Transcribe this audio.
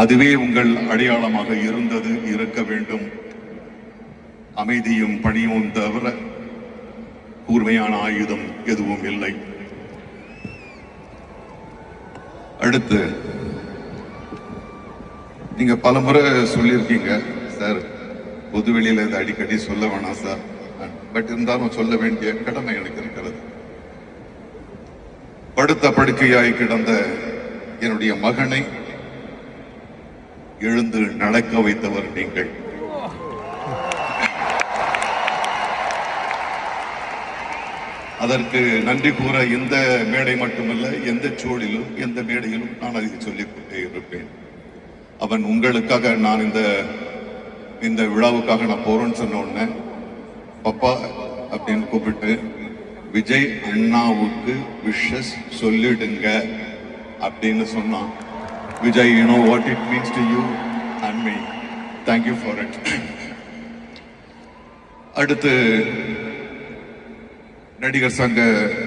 அதுவே உங்கள் அடையாளமாக இருந்தது, இருக்க வேண்டும். அமைதியும் பணியும் தவிர கூர்மையான ஆயுதம் எதுவும் இல்லை. அடுத்து, நீங்க பலமுறை சொல்லியிருக்கீங்க சார், பொதுவெளியில் இதை அடிக்கடி சொல்ல வேணாம் சார், பட் இருந்தாலும் சொல்ல வேண்டிய கடமை எனக்கு இருக்கிறது. படுத்த படுக்கையாய் கிடந்த என்னுடைய மகனை எழுந்து நடக்க வைத்தவர் நீங்கள். அதற்கு நன்றி கூற இந்த மேடை மட்டுமல்ல, எந்த சூழலிலும் எந்த மேடையிலும் நான் அதை சொல்லிக் கொண்டே இருப்பேன். அவன் உங்களுக்காக, நான் இந்த விழாவுக்காக நான் போறேன்னு சொன்ன உடனே பப்பா அப்படின்னு கூப்பிட்டு, விஜய் அண்ணாவுக்கு விஷஸ் சொல்லிடுங்க அப்படின்னு சொன்னான். Vijay, you know what it means to you and me. Thank you for it. அடுத்து நடிகர் சங்க